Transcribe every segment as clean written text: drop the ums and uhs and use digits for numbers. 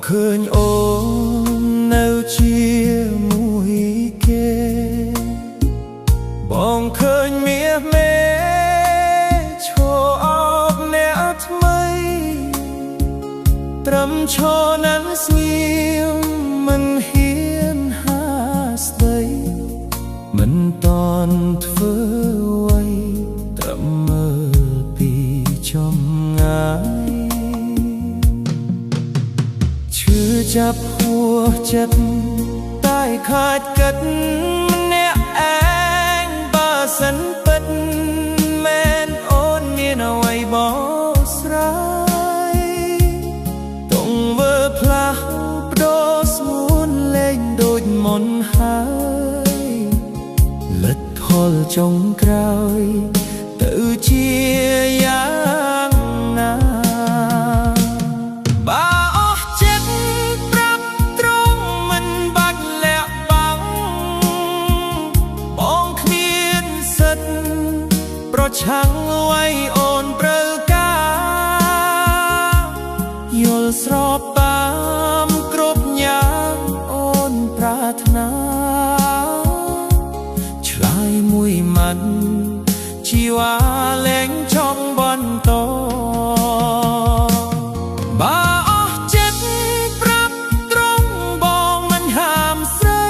ឃើញអូននៅជាមួយគេបងឃើញមាសមេឈរអោបអ្នកថ្មីត្រឹមឈរនឹងស្ងៀមមិនហ៊ានហាស្ដីមិនតន់ធ្វើអ្វីត្រឹមមើលពីចំងាយឈឺចាប់ហួសចិត្តតែខ្លាចគិតម្នាក់ឯងបើសិនពិតមែនអូនមានអ្វីបោះស្រាយទង្វើផ្លាស់ប្ដូរស្មួនលែងដូចមុនហើយលទ្ធផលចុងក្រោយទៅជាយ៉ាងណាឆាំងអ្វីអូនត្រូវការយល់ស្របតាមគ្រប់យ៉ាងអូនប្រាថ្នាឆ្លើយមួយម៉ាត់ជីវ៉ាលែងចង់បន្តបើអស់ចិត្តប្រាប់ត្រង់បងមិនហាមស្រី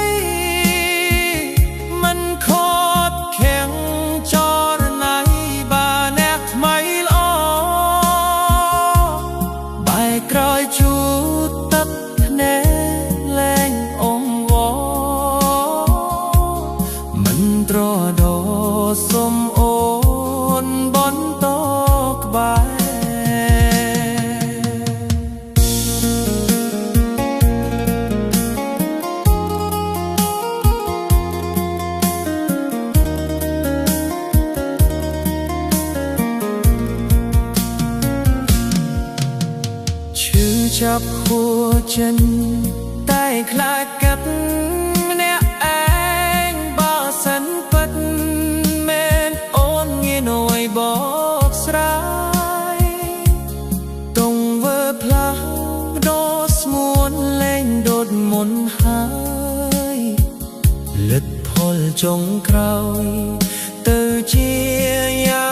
មិនខកខាំងចរក្រោយជូតទឹកភ្នែកលែងអង្វរមិនត្រដោសុំអូនបន្តក្បែរចាប់ហួចចិត្តតែខ្លាចកាត់ម្នាក់ឯងបើសិនពិតមែនអូនងាយអ្វីបោកស្រាយទង្វើផ្លាស់ប្ដូរស្មួនលែងដូចមុនហើយលទ្ធផលចុងក្រោយទៅជាយ៉ា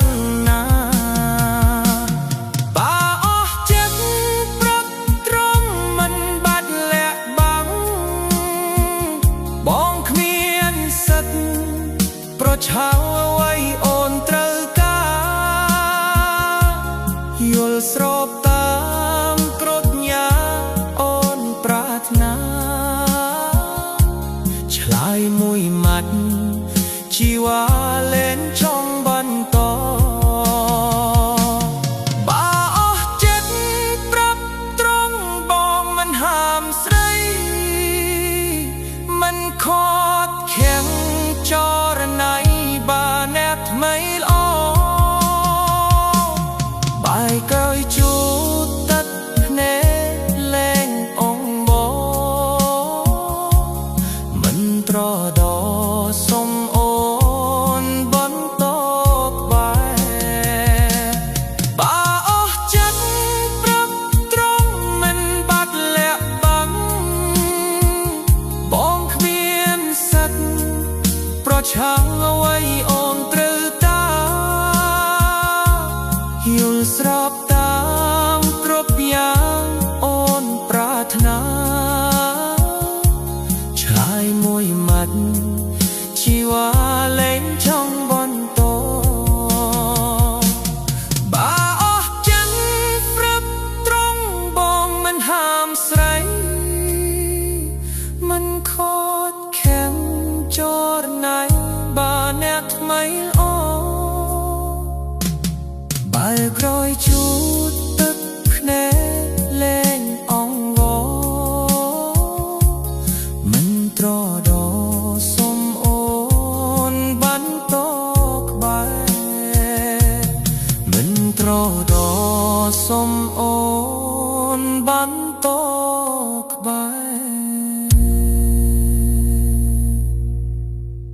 ងណាប្រឆាំងអ្វីអូនត្រូវការយល់ស្របតាមគ្រប់យ៉ាងអូនប្រាថ្នាឆ្លើយមួយម៉ាត់ជីវ៉ាលែងចង់បន្តបើអស់ចិត្តប្រាប់ត្រង់បងមិនហាមស្រីមិនខកខាំងចរណៃបើអ្នកថ្មីល្អបាយក្រោយជូតទឹកភ្នែកលែងអង្វរមិនត្រដោសុំអូនបន្តក្បែរបើអស់ចិត្តប្រាប់ត្រង់មិនបាត់លាក់បាំងបងគ្មានសិទ្ធប្រឆាំងអ្វីអូនត្រូវការយល់ស្របតាមគ្រប់យ៉ាងអូនប្រាថ្នាឆ្លើយមួយម៉ាត់ជីវ៉ាលែងចង់បន្តបើអស់ចិត្តប្រាប់ត្រង់បងមិនហាមស្រីមិនខកខាំងចរណៃបើអ្នកថ្មីល្អបើក្រោយជូតទឹកភ្នែកលែងអង្វរមិនត្រដោសុំអូនបន្តក្បែរមិនត្រដោសុំអូ